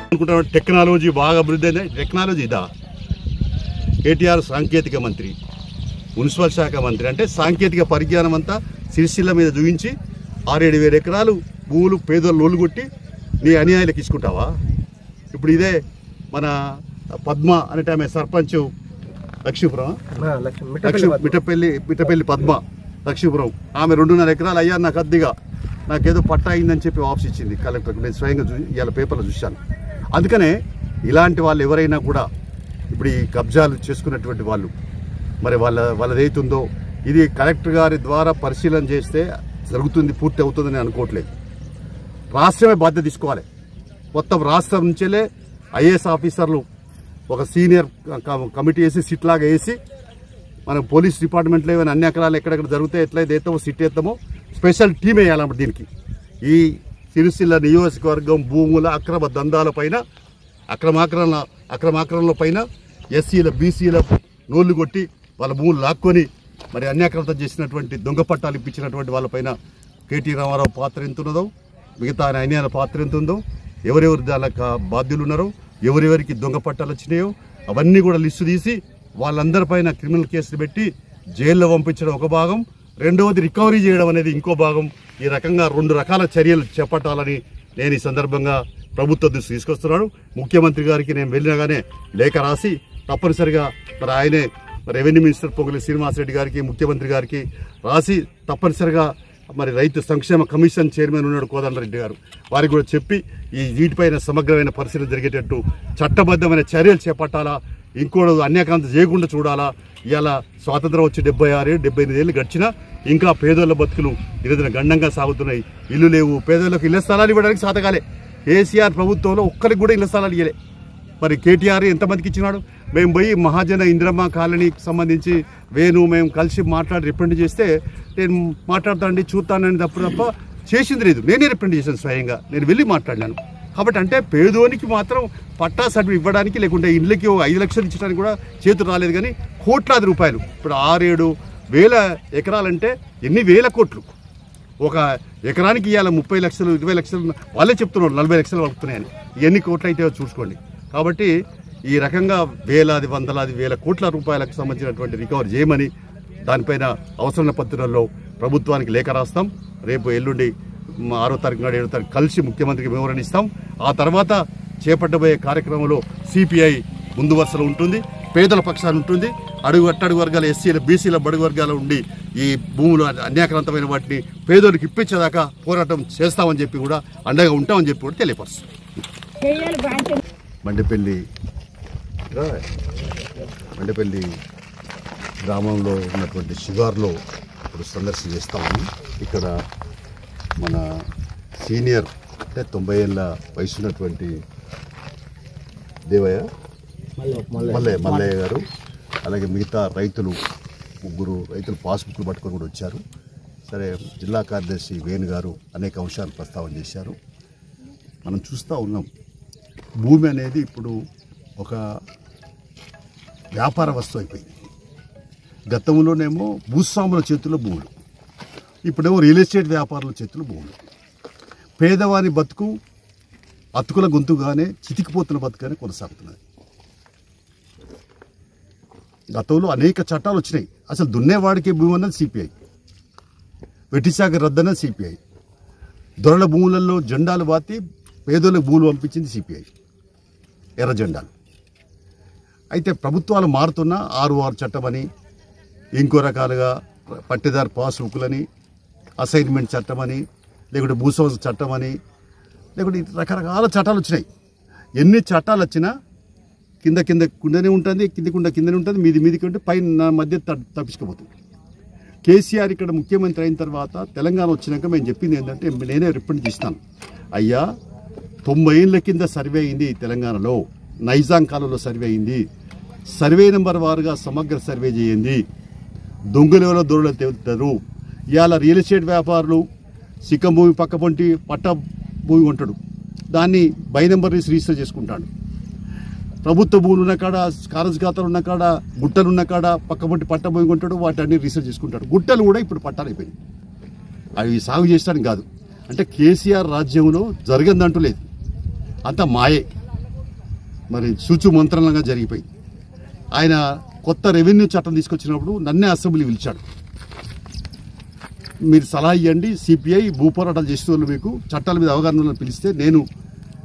అనుకుంటున్నా టెక్నాలజీ బాగా అభివృద్ధి అయింది. టెక్నాలజీ ఇదా? కేటీఆర్ సాంకేతిక మంత్రి, మున్సిపల్ శాఖ మంత్రి, అంటే సాంకేతిక పరిజ్ఞానం అంతా సిరిసిల్ల మీద చూపించి 6-7 ఎకరాలు భూములు పేదలు లోలు కొట్టి నీ అన్యాయాలకు ఇచ్చుకుంటావా? ఇప్పుడు ఇదే మన పద్మ అనేట ఆమె సర్పంచ్ లక్ష్మీపురం, మిట్టపల్లి పద్మ లక్ష్మీపురం, ఆమె 2.5 ఎకరాలు అయ్యా నాకు అద్దెగా నాకేదో పట్టా అయిందని చెప్పి వాపస్ ఇచ్చింది కలెక్టర్కి. నేను స్వయంగా ఇవాళ పేపర్లో చూశాను. అందుకనే ఇలాంటి వాళ్ళు ఎవరైనా కూడా ఇప్పుడు ఈ కబ్జాలు చేసుకున్నటువంటి వాళ్ళు మరి వాళ్ళదైతుందో ఇది కలెక్టర్ గారి ద్వారా పరిశీలన చేస్తే జరుగుతుంది, పూర్తి అవుతుందని అనుకోవట్లేదు. రాష్ట్రమే బాధ్యత తీసుకోవాలి. మొత్తం రాష్ట్రం నుంచేలే ఐఏఎస్ ఆఫీసర్లు ఒక సీనియర్ కమిటీ వేసి సిట్ లాగా వేసి మనం పోలీస్ డిపార్ట్మెంట్లో ఏమైనా అన్యాకరాలు ఎక్కడెక్కడ జరిగితే ఎట్లయితే ఎత్తామో సిట్ ఎత్తామో స్పెషల్ టీం వేయాలన్నమాట. దీనికి ఈ సిరిసిల్ల నియోజకవర్గం భూముల అక్రమ దందాల పైన అక్రమాక్రమణ పైన ఎస్సీల బీసీల నోళ్లు కొట్టి వాళ్ళ భూములు లాక్కొని మరి అన్యాక్రమత చేసినటువంటి దొంగ పట్టాలు ఇప్పించినటువంటి వాళ్ళపైన కేటీ రామారావు పాత్ర ఎంత ఉన్నదో, మిగతా అన్యాయాల పాత్ర ఎంత ఉందో, ఎవరెవరు దానికి బాధ్యులు ఉన్నారో, ఎవరెవరికి దొంగ పట్టాలు వచ్చినాయో అవన్నీ కూడా లిస్టు తీసి వాళ్ళందరిపైన క్రిమినల్ కేసులు పెట్టి జైల్లో పంపించడం ఒక భాగం, రెండవది రికవరీ చేయడం అనేది ఇంకో భాగం. ఈ రకంగా 2 రకాల చర్యలు చేపట్టాలని నేను ఈ సందర్భంగా ప్రభుత్వ దృష్టి తీసుకొస్తున్నాను. ముఖ్యమంత్రి గారికి నేను వెళ్ళినగానే లేఖ రాసి తప్పనిసరిగా మరి ఆయనే రెవెన్యూ మినిస్టర్ పొంగులేటి శ్రీనివాసరెడ్డి గారికి ముఖ్యమంత్రి గారికి రాసి తప్పనిసరిగా మరి రైతు సంక్షేమ కమిషన్ చైర్మన్ ఉన్నాడు కోదండరెడ్డి గారు, వారికి కూడా చెప్పి ఈ వీటిపైన సమగ్రమైన పరిశీలన జరిగేటట్టు చట్టబద్ధమైన చర్యలు చేపట్టాలా, ఇంకోటి అన్యాక్రాంతి చేయకుండా చూడాలా. ఇవాళ స్వాతంత్రం వచ్చి 76-78 ఏళ్ళు గడిచినా ఇంకా పేదోళ్ళ బతుకులు ఈరోజున గండంగా సాగుతున్నాయి. ఇల్లు లేవు, పేదోళ్ళకి ఇళ్ల స్థలాలు ఇవ్వడానికి సాతకాలే. కేసీఆర్ ప్రభుత్వంలో ఒక్కరికి కూడా ఇళ్ల స్థలాలు ఇవ్వలే. మరి కేటీఆర్ ఎంతమందికి ఇచ్చినాడు? మేము పోయి మహాజన ఇందిరమ్మ కాలనీకి సంబంధించి మేము కలిసి మాట్లాడి రిప్రజెంట్ చేస్తే నేను మాట్లాడతానండి చూస్తానని తప్ప చేసింది లేదు. నేనే రిప్రజెంట్ చేశాను స్వయంగా, నేను వెళ్ళి మాట్లాడినాను. కాబట్టి అంటే పేదోనికి మాత్రం పట్టా సర్టిఫికేట్ ఇవ్వడానికి లేకుంటే ఇళ్ళకి 5 లక్షలు ఇచ్చడానికి కూడా చేతులు రాలేదు. కానీ కోట్లాది రూపాయలు ఇప్పుడు 6-7 వేల ఎకరాలంటే ఎన్ని వేల కోట్లు. ఒక ఎకరానికి ఇవాళ 30 లక్షలు 20 లక్షలు వాళ్ళే చెప్తున్నారు, 40 లక్షలు వస్తున్నాయని. ఎన్ని కోట్లు అయితే చూసుకోండి. కాబట్టి ఈ రకంగా వేలాది వందలాది వేల కోట్ల రూపాయలకు సంబంధించినటువంటి రికవరీ చేయమని దానిపైన అవసరమైన పత్రాల్లో ప్రభుత్వానికి లేఖ రాస్తాం. రేపు ఎల్లుండి 6వ తారీఖు నాడు 7వ తారీఖు కలిసి ముఖ్యమంత్రికి వివరణ ఇస్తాం. ఆ తర్వాత చేపట్టబోయే కార్యక్రమంలో సిపిఐ ముందు వరుసలో ఉంటుంది, పేదల పక్షాన్ని ఉంటుంది, అట్టడుగు వర్గాల ఎస్సీల బీసీల బడుగు వర్గాల ఉండి ఈ భూములు అన్యాక్రాంతమైన వాటిని పేదోళ్ళకి ఇప్పించేదాకా పోరాటం చేస్తామని చెప్పి కూడా అండగా ఉంటామని చెప్పి కూడా తెలియపరుస్తాం. మండపల్లి గ్రామంలో ఉన్నటువంటి షుగార్లో ఇప్పుడు సందర్శన చేస్తామని ఇక్కడ మన సీనియర్ అంటే 90 ఏళ్ళ వయసు ఉన్నటువంటి దేవయ్య మల్లయ్య గారు అలాగే మిగతా రైతులు 3 రైతులు పాస్బుక్లు పట్టుకొని కూడా వచ్చారు. సరే జిల్లా కార్యదర్శి వేణు గారు అనేక అంశాలు ప్రస్తావన చేశారు. మనం చూస్తూ ఉన్నాం భూమి అనేది ఇప్పుడు ఒక వ్యాపార వస్తువు అయిపోయింది. గతంలోనేమో భూస్వాముల చేతుల్లో భూములు, ఇప్పుడేమో రియల్ ఎస్టేట్ వ్యాపారుల చేతుల్లో భూములు. పేదవాని బతుకు అతుకుల గొంతుగానే చితికిపోతున్న బతుకుగానే కొనసాగుతున్నది. గతంలో అనేక చట్టాలు వచ్చినాయి. అసలు దున్నేవాడికి భూమి అన్నది సిపిఐ, వెట్టిశాఖ రద్దన్నది సిపిఐ, దొరల భూములలో జెండాలు బాతి పేదోళ్ళకి భూములు పంపించింది సిపిఐ, ఎర్ర జెండాలు. అయితే ప్రభుత్వాలు మారుతున్న 6 చట్టమని, ఇంకో రకాలుగా పట్టేదారు పాస్బుక్లని, అసైన్మెంట్ చట్టమని, లేకుంటే భూస్వామ్య చట్టమని, లేకుంటే రకరకాల చట్టాలు వచ్చినాయి. ఎన్ని చట్టాలు వచ్చినా కిందనే ఉంటుంది, కిందనే ఉంటుంది, మీదికి ఉంటే పైన మధ్య తప్పించుకోబోతుంది. కేసీఆర్ ఇక్కడ ముఖ్యమంత్రి అయిన తర్వాత తెలంగాణ వచ్చినాక మేము చెప్పింది ఏంటంటే నేనే రిప్రజెంట్ చేస్తాను. అయ్యా 90 ఏళ్ళ కింద సర్వే అయింది తెలంగాణలో, నైజాం కాలంలో సర్వే అయింది. సర్వే నెంబర్ వారుగా సమగ్ర సర్వే చేయండి. దొంగలేవలో దొరలు తేలుతారు. ఇవాళ రియల్ ఎస్టేట్ వ్యాపారులు సిక్కం భూమి పక్క పొంటి పట్ట భూమి ఉంటాడు, దాన్ని బై నెంబర్ రిజిస్టర్ చేసుకుంటాడు. ప్రభుత్వ భూములు ఉన్న కాడ, కారజ్ ఖాతాలు ఉన్న కాడ, గుట్టలు ఉన్న కాడ పక్క పొంటి పట్ట భూమి కొంటాడు, వాటిని రిజిస్టర్ చేసుకుంటాడు. గుట్టలు కూడా ఇప్పుడు పట్టాలు అయిపోయింది. అవి సాగు చేయడానికి కాదు. అంటే కేసీఆర్ రాజ్యంలో జరగదంటూ లేదు, అంతా మాయే. మరి సూచు మంత్రంగా జరిగిపోయింది. ఆయన కొత్త రెవెన్యూ చట్టం తీసుకొచ్చినప్పుడు నన్నే అసెంబ్లీ పిలిచాడు. మీరు సలహా ఇవ్వండి, సిపిఐ భూపోరాటాలు చేసే వాళ్ళు మీకు చట్టాల మీద అవగాహన పిలిస్తే నేను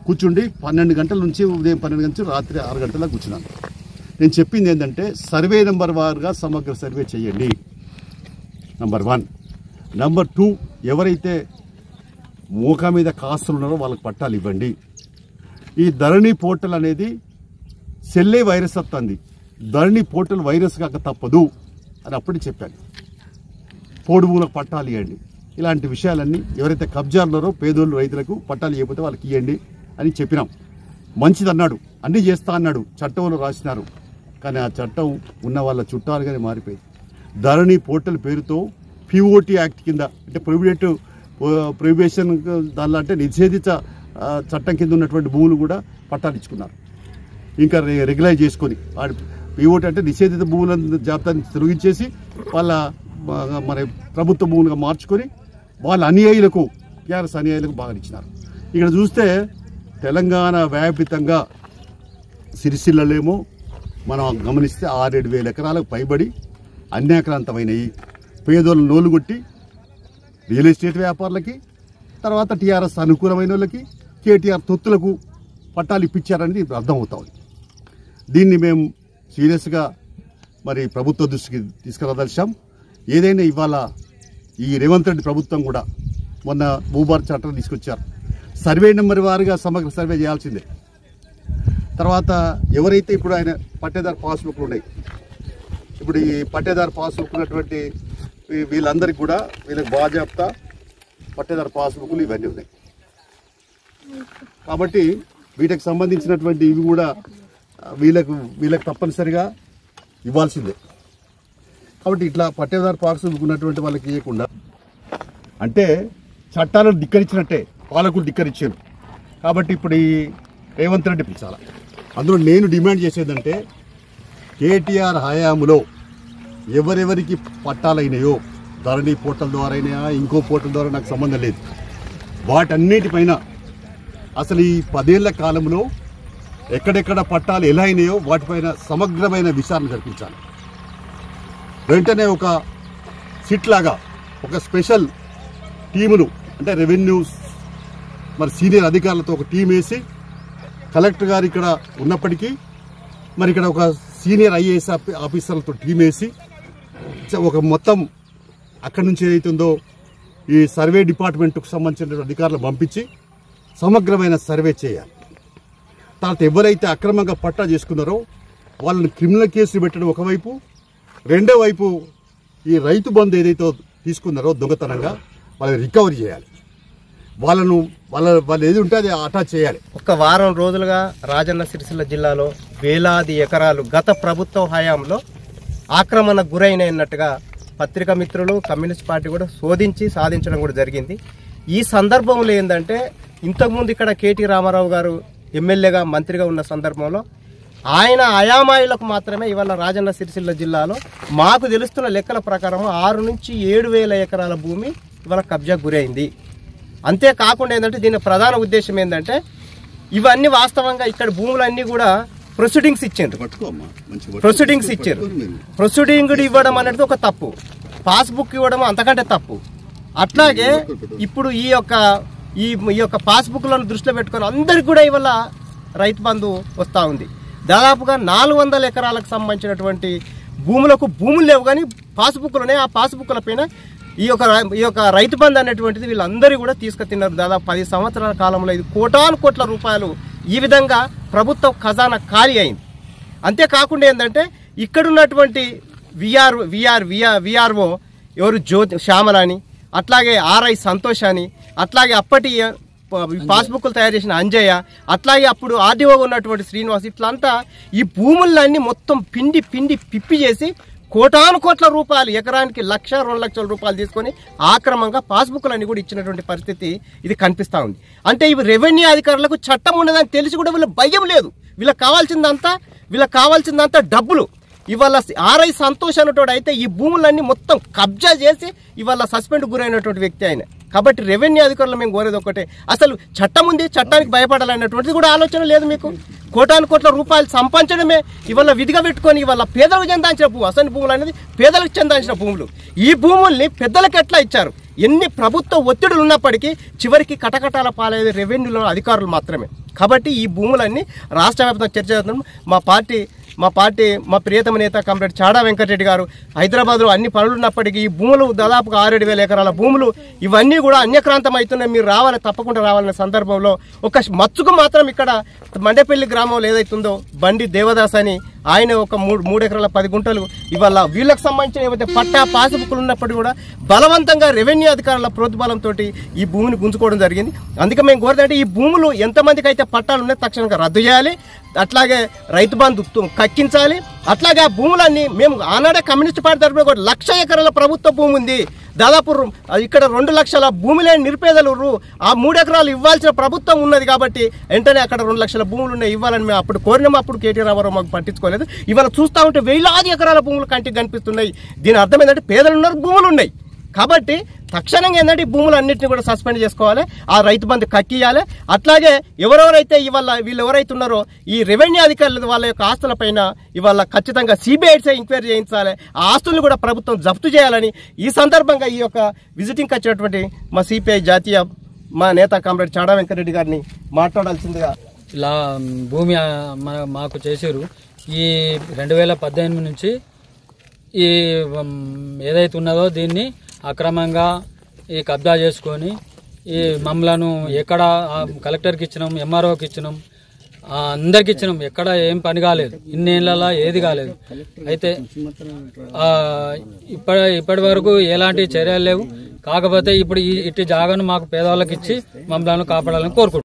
కూర్చుండి 12 గంటల నుంచి ఉదయం 12 గంటల నుంచి రాత్రి 6 గంటల కూర్చున్నాను. నేను చెప్పింది ఏంటంటే సర్వే నెంబర్ వారుగా సమగ్ర సర్వే చేయండి, నంబర్ 1. నంబర్ 2, ఎవరైతే మోకా మీద కాస్తులు ఉన్నారో వాళ్ళకి పట్టాలు ఇవ్వండి. ఈ ధరణి పోర్టల్ అనేది సెల్లే వైరస్ వస్తుంది, ధరణి పోర్టల్ వైరస్ కాక తప్పదు అని అప్పుడే చెప్పాను. పోడు భూములకు పట్టాలు ఇవ్వండి. ఇలాంటి విషయాలన్నీ ఎవరైతే కబ్జా ఉన్నారో పేదోళ్ళు రైతులకు పట్టాలు ఇవ్వకపోతే వాళ్ళకి ఇవ్వండి అని చెప్పినాం. మంచిది అన్నాడు, అన్నీ చేస్తా అన్నాడు, చట్టంలో రాసినారు. కానీ ఆ చట్టం ఉన్న వాళ్ళ చుట్టాలుగానే మారిపోయింది. ధరణి పోర్టల్ పేరుతో పిఓటి యాక్ట్ కింద అంటే ప్రొహిబిషన్ దానిలో అంటే నిషేధిత చట్టం కింద ఉన్నటువంటి భూములు కూడా పట్టాలు ఇచ్చుకున్నారు. ఇంకా రెగ్యులైజ్ చేసుకొని పిఓటి అంటే నిషేధిత భూముల జాబితాని తొలగించేసి వాళ్ళ మరి ప్రభుత్వ భూములుగా మార్చుకొని వాళ్ళ అనుయాయులకు టీఆర్ఎస్ అనుయాయులకు బాగా ఇచ్చినారు. ఇక్కడ చూస్తే తెలంగాణ వ్యాపితంగా సిరిసిల్లలేమో మనం గమనిస్తే 6-7 వేల ఎకరాలకు పైబడి అన్యాక్రాంతమైనవి. పేదోళ్ళు నోలుగొట్టి రియల్ ఎస్టేట్ వ్యాపారులకి, తర్వాత టీఆర్ఎస్ అనుకూలమైన వాళ్ళకి, కేటీఆర్ తొత్తులకు పట్టాలు ఇప్పించారని అర్థమవుతాయి. దీన్ని మేము సీరియస్గా మరి ప్రభుత్వ దృష్టికి తీసుకురాదలిచాం. ఏదైనా ఇవాళ ఈ రేవంత్ రెడ్డి ప్రభుత్వం కూడా మొన్న భూభారత చట్టం తీసుకొచ్చారు. సర్వే నెంబర్ వారుగా సమగ్ర సర్వే చేయాల్సిందే. తర్వాత ఎవరైతే ఇప్పుడు ఆయన పట్టేదారు పాస్బుక్లు ఉన్నాయి, ఇప్పుడు ఈ పట్టేదారు పాస్బుక్ ఉన్నటువంటి వీళ్ళందరికీ కూడా వీళ్ళకి బాజాప్తా పట్టేదారు పాస్బుక్లు ఇవన్నీ ఉన్నాయి. కాబట్టి వీటికి సంబంధించినటువంటి ఇవి కూడా వీళ్ళకి తప్పనిసరిగా ఇవ్వాల్సిందే. కాబట్టి ఇట్లా పట్టేదారు పాస్బుక్ ఉన్నటువంటి వాళ్ళకి ఇవ్వకుండా అంటే చట్టాలను ధిక్కరించినట్టే, పాలకులు ధిక్కరించారు. కాబట్టి ఇప్పుడు ఈ రేవంత్ రెడ్డి పిలిచాల. అందులో నేను డిమాండ్ చేసేదంటే కేటీఆర్ హయాంలో ఎవరెవరికి పట్టాలైనాయో ధరణి పోర్టల్ ద్వారా అయినా ఇంకో పోర్టల్ ద్వారా నాకు సంబంధం లేదు, వాటన్నిటిపైన అసలు ఈ 10 ఏళ్ల కాలంలో ఎక్కడెక్కడ పట్టాలు ఎలా అయినాయో వాటిపైన సమగ్రమైన విచారణ జరిపించాలి. వెంటనే ఒక సిట్ లాగా ఒక స్పెషల్ టీమును అంటే రెవెన్యూ మరి సీనియర్ అధికారులతో ఒక టీం వేసి, కలెక్టర్ గారు ఇక్కడ ఉన్నప్పటికీ మరి ఇక్కడ ఒక సీనియర్ ఐఏఎస్ ఆఫీసర్లతో టీం వేసి ఒక మొత్తం అక్కడి నుంచి ఏదైతుందో ఈ సర్వే డిపార్ట్మెంట్కు సంబంధించిన అధికారులు పంపించి సమగ్రమైన సర్వే చేయాలి. తర్వాత ఎవరైతే అక్రమంగా పట్టా చేసుకున్నారో వాళ్ళని క్రిమినల్ కేసులు పెట్టడం ఒకవైపు, రెండో వైపు ఈ రైతు బంధు ఏదైతే తీసుకున్నారో దొంగతనంగా వాళ్ళని రికవరీ చేయాలి. వాళ్ళు ఏది ఉంటే అది అటాచ్ చేయాలి. ఒక వారం రోజులుగా రాజన్న సిరిసిల్ల జిల్లాలో వేలాది ఎకరాలు గత ప్రభుత్వ హయాంలో ఆక్రమణకు గురైనట్టుగా పత్రికా మిత్రులు, కమ్యూనిస్ట్ పార్టీ కూడా శోధించి సాధించడం కూడా జరిగింది. ఈ సందర్భంలో ఏంటంటే ఇంతకుముందు ఇక్కడ కేటీ రామారావు గారు ఎమ్మెల్యేగా మంత్రిగా ఉన్న సందర్భంలో ఆయన అయామాయులకు మాత్రమే ఇవాళ రాజన్న సిరిసిల్ల జిల్లాలో మాకు తెలుస్తున్న లెక్కల ప్రకారం 6 నుంచి 7 వేల ఎకరాల భూమి ఇవాళ కబ్జాకు గురైంది. అంతేకాకుండా ఏంటంటే దీని ప్రధాన ఉద్దేశం ఏంటంటే ఇవన్నీ వాస్తవంగా ఇక్కడ భూములన్నీ కూడా ప్రొసీడింగ్స్ ఇచ్చారు. ప్రొసీడింగ్ ఇవ్వడం అనేది ఒక తప్పు, పాస్బుక్ ఇవ్వడం అంతకంటే తప్పు. అట్లాగే ఇప్పుడు ఈ యొక్క పాస్బుక్లను దృష్టిలో పెట్టుకొని అందరికి కూడా ఇవాళ రైతు బంధు వస్తూ ఉంది. దాదాపుగా 400 ఎకరాలకు సంబంధించినటువంటి భూములు లేవు, కానీ పాస్బుక్లు ఉన్నాయి. ఆ పాస్బుక్ల పైన ఈ యొక్క రైతు బంధు అనేటువంటిది వీళ్ళందరూ కూడా తీసుకుతిన్నారు. దాదాపు 10 సంవత్సరాల కాలంలో ఇది కోటాను కోట్ల రూపాయలు ఈ విధంగా ప్రభుత్వ ఖజానా ఖాళీ అయింది. అంతేకాకుండా ఏంటంటే ఇక్కడున్నటువంటి విఆర్ఓ ఎవరు శ్యామల అని, అట్లాగే ఆర్ఐ సంతోష్ అని, అట్లాగే అప్పటి పాస్బుక్లు తయారు చేసిన అంజయ్య, అట్లాగే అప్పుడు ఆర్డీఓ ఉన్నటువంటి శ్రీనివాస్, ఇట్లంతా ఈ భూములన్నీ మొత్తం పిండి పిప్పి చేసి కోటాను కోట్ల రూపాయలు ఎకరానికి 1-2 లక్షల రూపాయలు తీసుకొని ఆక్రమంగా పాస్బుక్లన్నీ కూడా ఇచ్చినటువంటి పరిస్థితి ఇది కనిపిస్తూ ఉంది. అంటే ఇవి రెవెన్యూ అధికారులకు చట్టం ఉన్నదని తెలిసి కూడా వీళ్ళ భయం లేదు. వీళ్ళకి కావాల్సిందంతా డబ్బులు. ఇవాళ ఆర్ఐ సంతోష్ అనేటోడు అయితే ఈ భూములన్నీ మొత్తం కబ్జా చేసి ఇవాళ సస్పెండ్ గురైనటువంటి వ్యక్తి ఆయన. కాబట్టి రెవెన్యూ అధికారులు మేము కోరేది ఒకటే, అసలు చట్టం ఉంది, చట్టానికి భయపడాలనేటువంటిది కూడా ఆలోచన లేదు మీకు. కోటాను కోట్ల రూపాయలు సంపాదించడమే ఇవాళ విధిగా పెట్టుకొని ఇవాళ పేదలకు చెందాల్సిన భూమి, అసలు భూములు అనేది పేదలకు చెందాల్సిన భూములు. ఈ భూముల్ని పెద్దలకు ఎట్లా ఇచ్చారు? ఎన్ని ప్రభుత్వ ఒత్తిడులు ఉన్నప్పటికీ చివరికి కటకటాల పాలయ్యేది రెవెన్యూలో అధికారులు మాత్రమే. కాబట్టి ఈ భూములన్నీ రాష్ట్ర వ్యాప్తంగా చర్చ చేస్తున్నాం. మా ప్రియతమ నేత కామ్రేడ్ చాడా వెంకటరెడ్డి గారు హైదరాబాద్లో అన్ని పనులు ఉన్నప్పటికీ ఈ భూములు దాదాపుగా 6,000 ఎకరాల భూములు ఇవన్నీ కూడా అన్యక్రాంతం అవుతున్నాయి. మీరు రావాలి, తప్పకుండా రావాలనే సందర్భంలో ఒక మచ్చుకు మాత్రం ఇక్కడ మండేపల్లి గ్రామంలో ఏదైతుందో బండి దేవదాస్ అని ఆయన ఒక 3 ఎకరాల 10 గుంటలు ఇవాళ వీళ్ళకి సంబంధించిన ఏవైతే పట్టా పాసుబుక్లు ఉన్నప్పటికీ కూడా బలవంతంగా రెవెన్యూ అధికారుల ప్రోద్బలంతో ఈ భూమిని గుంజుకోవడం జరిగింది. అందుకే మేము కోరుతుంటే ఈ భూములు ఎంతమందికి అయితే పట్టాలు ఉన్నాయో తక్షణంగా రద్దు చేయాలి, అట్లాగే రైతు బంధు కక్కించాలి. అట్లాగే ఆ భూములన్నీ మేము ఆనాడే కమ్యూనిస్ట్ పార్టీ తరఫున 1,00,000 ఎకరాల ప్రభుత్వ భూమి ఉంది. దాదాపు ఇక్కడ 2 లక్షల భూమి లేని నిరుపేదలు ఆ 3 ఎకరాలు ఇవ్వాల్సిన ప్రభుత్వం ఉన్నది. కాబట్టి వెంటనే అక్కడ 2 లక్షల భూములు ఉన్నాయి ఇవ్వాలని మేము అప్పుడు కోరినాము. అప్పుడు కేటీ రామారావు మాకు పట్టించుకోలేదు. ఇవాళ చూస్తూ ఉంటే వేలాది ఎకరాల భూములు కంటికి కనిపిస్తున్నాయి. దీని అర్థం ఏంటంటే పేదలు ఉన్నారు, భూములు ఉన్నాయి. కాబట్టి తక్షణంగా ఏంటంటే ఈ భూములన్నింటినీ కూడా సస్పెండ్ చేసుకోవాలి, ఆ రైతు బంధు కక్కియాలి. అట్లాగే ఎవరెవరైతే వీళ్ళు ఎవరైతే ఉన్నారో ఈ రెవెన్యూ అధికారులు వాళ్ళ యొక్క ఆస్తులపైన ఇవాళ ఖచ్చితంగా సిబిఐసీ ఎంక్వైరీ చేయించాలి, ఆ ఆస్తులను కూడా ప్రభుత్వం జప్తు చేయాలని ఈ సందర్భంగా ఈ యొక్క విజిటింగ్కి వచ్చినటువంటి మా సిపిఐ జాతీయ మా నేత కామ్రేడ్ చాడా వెంకటరెడ్డి గారిని మాట్లాడాల్సిందిగా. ఇలా భూమి మాకు చేసారు. ఈ 2018 నుంచి ఈ ఏదైతే ఉన్నదో దీన్ని అక్రమంగా ఈ కబ్జా చేసుకొని ఈ మమ్మలను ఎక్కడ కలెక్టర్కి ఇచ్చినాం, ఎంఆర్ఓకి ఇచ్చినాం, అందరికి ఇచ్చినాం. ఎక్కడ ఏం పని కాలేదు, ఇన్నేళ్ళ ఏది కాలేదు. అయితే ఇప్పటి వరకు ఎలాంటి చర్యలు లేవు. కాకపోతే ఇప్పుడు ఇట్టి జాగాను మాకు పేదవాళ్ళకి ఇచ్చి మమ్మల్ని కాపాడాలని కోరుకుంటున్నాం.